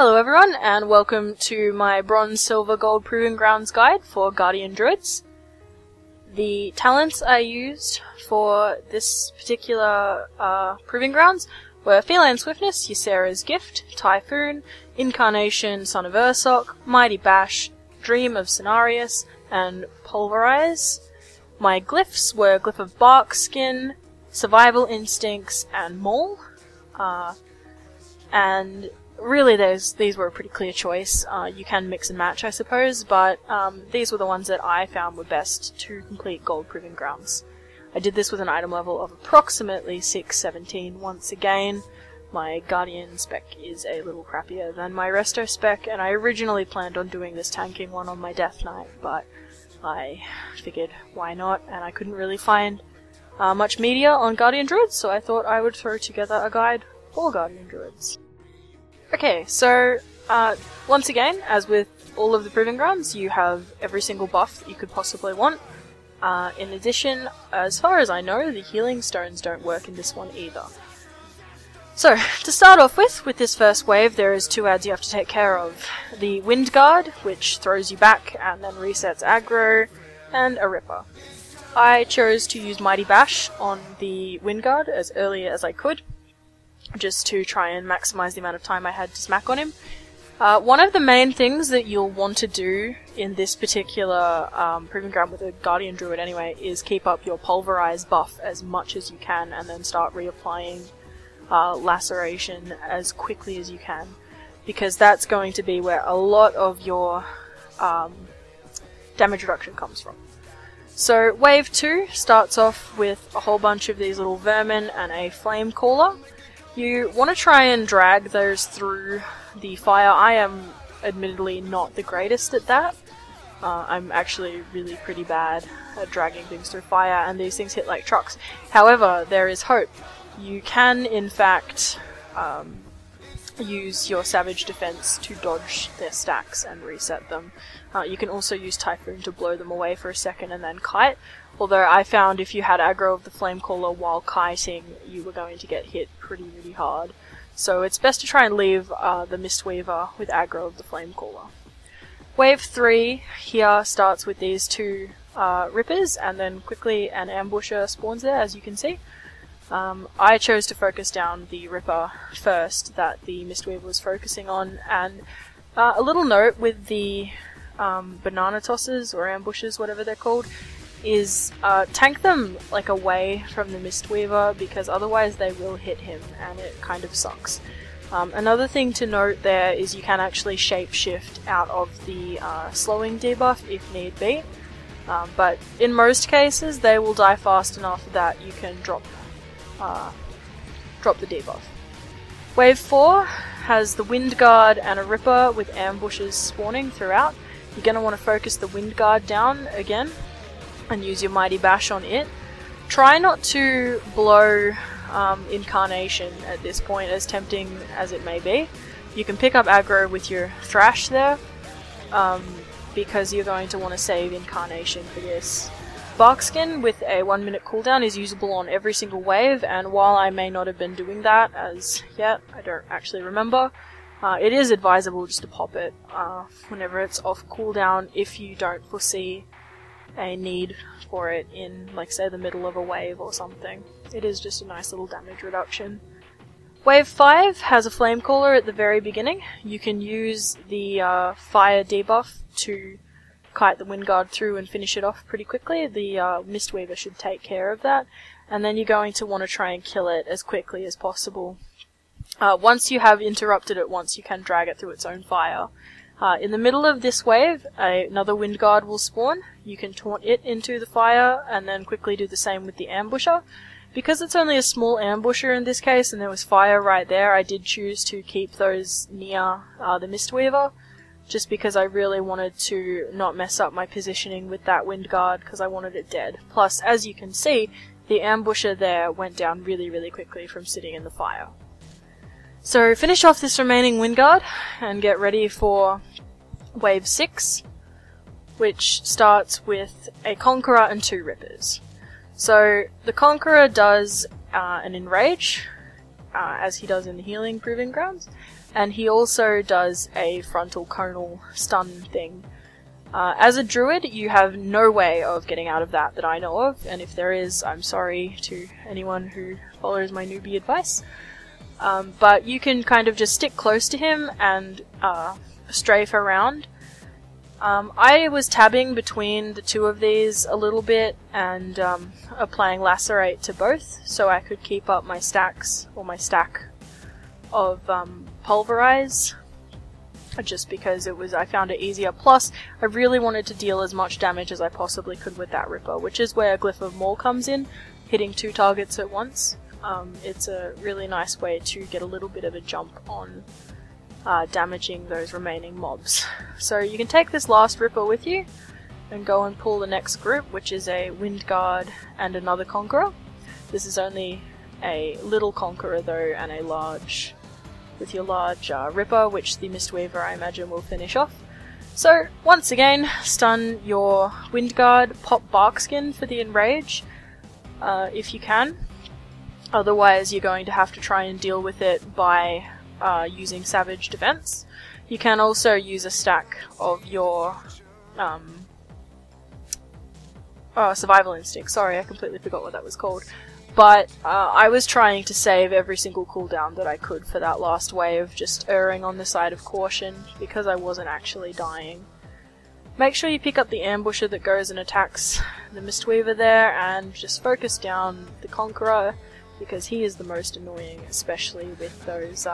Hello everyone, and welcome to my Bronze, Silver, Gold Proving Grounds guide for Guardian Druids. The talents I used for this particular Proving Grounds were Feline Swiftness, Ysera's Gift, Typhoon, Incarnation, Son of Ursok, Mighty Bash, Dream of Cenarius, and Pulverize. My glyphs were Glyph of Bark Skin, Survival Instincts, and Maul. And really these were a pretty clear choice. You can mix and match, I suppose, but these were the ones that I found were best to complete Gold Proving Grounds. I did this with an item level of approximately 617 once again. My Guardian spec is a little crappier than my Resto spec, and I originally planned on doing this tanking one on my Death Knight, but I figured why not, and I couldn't really find much media on Guardian Druids, so I thought I would throw together a guide for Guardian Druids. Okay, so once again, as with all of the Proving Grounds, you have every single buff that you could possibly want. In addition, as far as I know, the healing stones don't work in this one either. So, to start off with this first wave, there is two ads you have to take care of. The Wind Guard, which throws you back and then resets aggro, and a Ripper. I chose to use Mighty Bash on the Wind Guard as early as I could, just to try and maximize the amount of time I had to smack on him. One of the main things that you'll want to do in this particular Proving Ground with a Guardian Druid anyway is keep up your Pulverize buff as much as you can and then start reapplying Laceration as quickly as you can, because that's going to be where a lot of your damage reduction comes from. So wave 2 starts off with a whole bunch of these little vermin and a flame caller. You want to try and drag those through the fire. I am admittedly not the greatest at that. I'm actually really pretty bad at dragging things through fire, and these things hit like trucks. However, there is hope. You can, in fact, use your Savage Defense to dodge their stacks and reset them. You can also use Typhoon to blow them away for a second and then kite. Although I found if you had aggro of the Flamecaller while kiting, you were going to get hit really hard. So it's best to try and leave the Mistweaver with aggro of the Flamecaller. Wave 3 here starts with these two Rippers, and then quickly an Ambusher spawns there, as you can see. I chose to focus down the Ripper first that the Mistweaver was focusing on, and a little note with the banana tosses or ambushes, whatever they're called, is tank them like away from the Mistweaver, because otherwise they will hit him and it kind of sucks. Another thing to note there is you can actually shapeshift out of the slowing debuff if need be, but in most cases they will die fast enough that you can drop the debuff. Wave 4 has the Wind Guard and a Ripper with ambushes spawning throughout. You're going to want to focus the Wind Guard down again and use your Mighty Bash on it. Try not to blow Incarnation at this point, as tempting as it may be. You can pick up aggro with your Thrash there, because you're going to want to save Incarnation for this. Barkskin with a 1 minute cooldown is usable on every single wave, and while I may not have been doing that as yet, I don't actually remember, it is advisable just to pop it whenever it's off cooldown if you don't foresee a need for it in, like, say, the middle of a wave or something. It is just a nice little damage reduction. Wave 5 has a Flamecaller at the very beginning. You can use the fire debuff to kite the Wind Guard through and finish it off pretty quickly. The Mistweaver should take care of that, and then you're going to want to try and kill it as quickly as possible. Once you have interrupted it once, you can drag it through its own fire. In the middle of this wave, another Wind Guard will spawn. You can taunt it into the fire and then quickly do the same with the Ambusher. Because it's only a small Ambusher in this case and there was fire right there, I did choose to keep those near the Mistweaver, just because I really wanted to not mess up my positioning with that Wind Guard, because I wanted it dead. Plus, as you can see, the Ambusher there went down really quickly from sitting in the fire. So finish off this remaining Wind Guard and get ready for Wave 6, which starts with a Conqueror and 2 Rippers. So the Conqueror does an Enrage, as he does in the Healing Proving Grounds, and he also does a frontal conal stun thing. As a druid, you have no way of getting out of that I know of, and if there is, I'm sorry to anyone who follows my newbie advice. But you can kind of just stick close to him and strafe around. I was tabbing between the two of these a little bit and applying Lacerate to both, so I could keep up my stacks, or my stack of Pulverize, just because I found it easier. Plus, I really wanted to deal as much damage as I possibly could with that Ripper, which is where Glyph of Maul comes in, hitting 2 targets at once. It's a really nice way to get a little bit of a jump on damaging those remaining mobs. So you can take this last Ripper with you and go and pull the next group, which is a Wind Guard and another Conqueror. This is only a little Conqueror though, and a large, with your large Ripper, which the Mistweaver I imagine will finish off. So once again, stun your Wind Guard, pop Barkskin for the Enrage if you can. Otherwise you're going to have to try and deal with it by using Savage Defense. You can also use a stack of your Survival Instinct. Sorry, I completely forgot what that was called. But I was trying to save every single cooldown that I could for that last wave, just erring on the side of caution, because I wasn't actually dying. Make sure you pick up the Ambusher that goes and attacks the Mistweaver there, and just focus down the Conqueror, because he is the most annoying, especially with those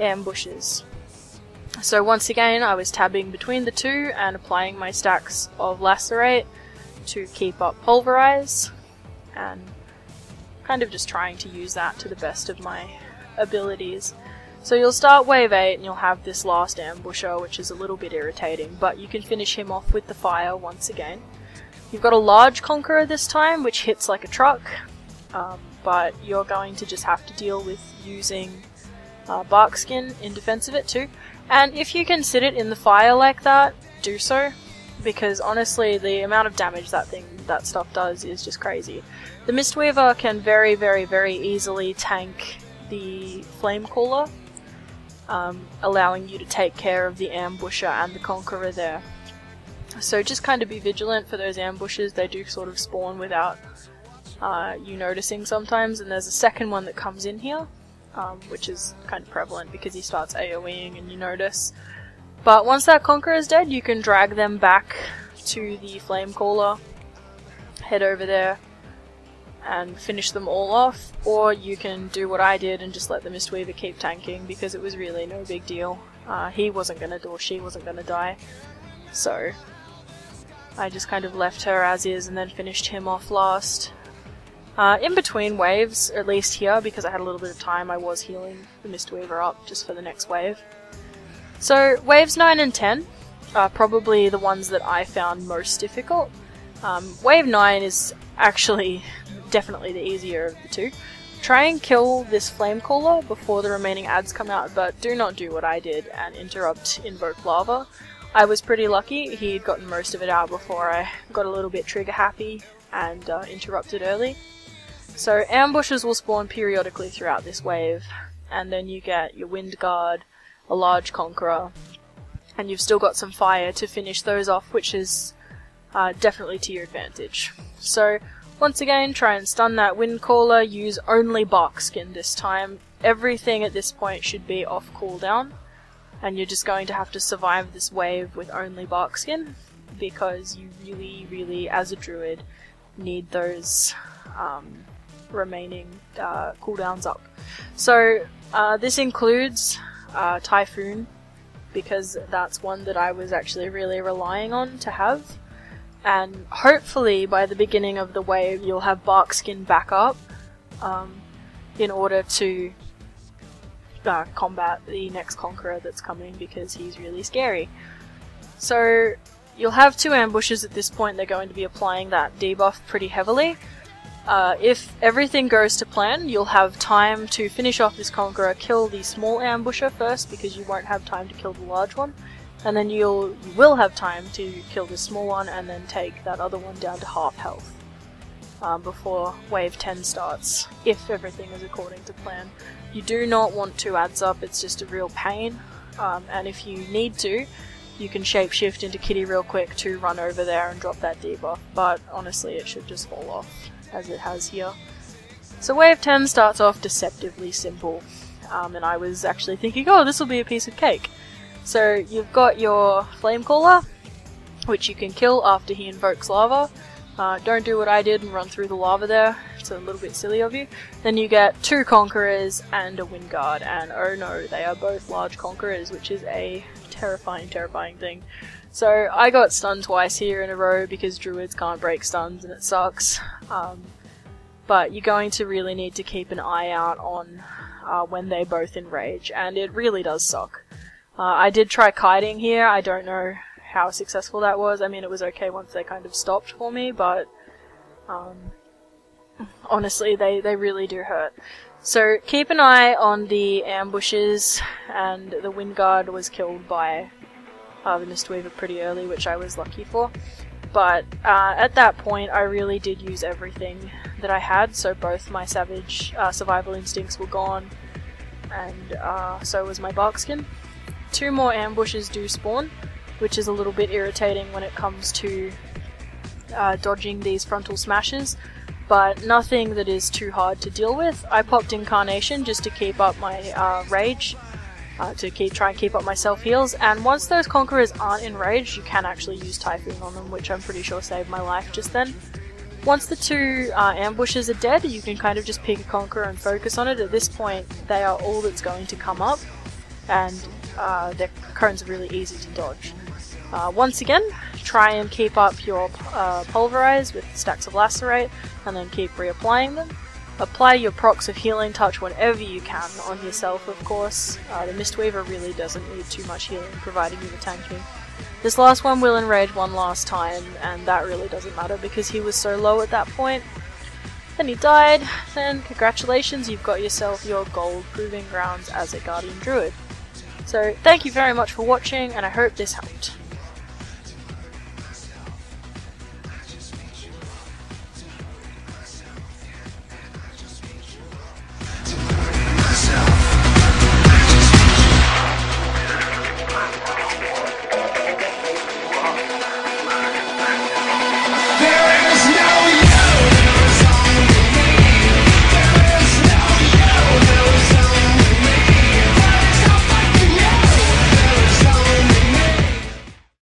ambushes. So once again, I was tabbing between the two and applying my stacks of Lacerate to keep up Pulverize, and kind of just trying to use that to the best of my abilities. So you'll start wave 8 and you'll have this last ambusher, which is a little bit irritating, but you can finish him off with the fire once again. You've got a large Conqueror this time, which hits like a truck, but you're going to just have to deal with using Barkskin in defense of it too. And if you can sit it in the fire like that, do so, because honestly the amount of damage that stuff does is just crazy. The Mistweaver can very, very, very easily tank the Flame Caller, allowing you to take care of the Ambusher and the Conqueror there. So just kind of be vigilant for those ambushes. They do sort of spawn without you noticing sometimes, and there's a second one that comes in here, which is kind of prevalent because he starts AoEing and you notice. But once that Conqueror is dead, you can drag them back to the Flame Caller, head over there, and finish them all off, or you can do what I did and just let the Mistweaver keep tanking, because it was really no big deal. He wasn't gonna, or she wasn't gonna die, so I just kind of left her as is and then finished him off last. In between waves, at least here, because I had a little bit of time, I was healing the Mistweaver up just for the next wave. So waves 9 and 10 are probably the ones that I found most difficult. Wave 9 is actually definitely the easier of the two. Try and kill this Flame Caller before the remaining ads come out, but do not do what I did and interrupt Invoke Lava. I was pretty lucky, he'd gotten most of it out before I got a little bit trigger happy and interrupted early. So ambushes will spawn periodically throughout this wave, and then you get your Wind Guard, a large Conqueror, and you've still got some fire to finish those off, which is definitely to your advantage. So once again, try and stun that Wind Caller, use only Barkskin this time. Everything at this point should be off cooldown, and you're just going to have to survive this wave with only Barkskin, because you really, really, as a druid, need those remaining cooldowns up. So this includes Typhoon, because that's one that I was actually really relying on to have. And hopefully by the beginning of the wave you'll have Barkskin back up in order to combat the next Conqueror that's coming, because he's really scary. So you'll have 2 ambushes at this point. They're going to be applying that debuff pretty heavily. If everything goes to plan, you'll have time to finish off this Conqueror, kill the small ambusher first, because you won't have time to kill the large one. And then you will have time to kill the small one and then take that other one down to half health. before wave 10 starts, if everything is according to plan. You do not want 2 adds up, it's just a real pain, and if you need to, you can shapeshift into Kitty real quick to run over there and drop that debuff, but honestly it should just fall off, as it has here. So wave 10 starts off deceptively simple, and I was actually thinking, oh, this will be a piece of cake. So you've got your Flamecaller, which you can kill after he invokes lava. Don't do what I did and run through the lava there, it's a little bit silly of you. Then you get 2 Conquerors and a Wind Guard, and oh no, they are both large Conquerors, which is a terrifying, terrifying thing. So I got stunned twice here in a row because Druids can't break stuns and it sucks. But you're going to really need to keep an eye out on when they both enrage, and it really does suck. I did try kiting here, I don't know how successful that was. I mean, it was okay once they kind of stopped for me, but honestly, they really do hurt. So keep an eye on the ambushes, and the Wind Guard was killed by the Mistweaver pretty early, which I was lucky for. But at that point, I really did use everything that I had, so both my savage survival instincts were gone, and so was my barkskin. 2 more ambushes do spawn, which is a little bit irritating when it comes to dodging these frontal smashes, but nothing that is too hard to deal with. I popped Incarnation just to keep up my rage, to try and keep up my self-heals, and once those Conquerors aren't enraged, you can actually use Typhoon on them, which I'm pretty sure saved my life just then. Once the 2 ambushes are dead, you can kind of just pick a Conqueror and focus on it. At this point, they are all that's going to come up, and their cones are really easy to dodge. Once again, try and keep up your Pulverize with stacks of Lacerate, and then keep reapplying them. Apply your procs of Healing Touch whenever you can, on yourself of course. The Mistweaver really doesn't need too much healing, providing you the tanking. This last one will enrage one last time, and that really doesn't matter because he was so low at that point. Then he died, then congratulations, you've got yourself your gold proving grounds as a Guardian Druid. So thank you very much for watching, and I hope this helped.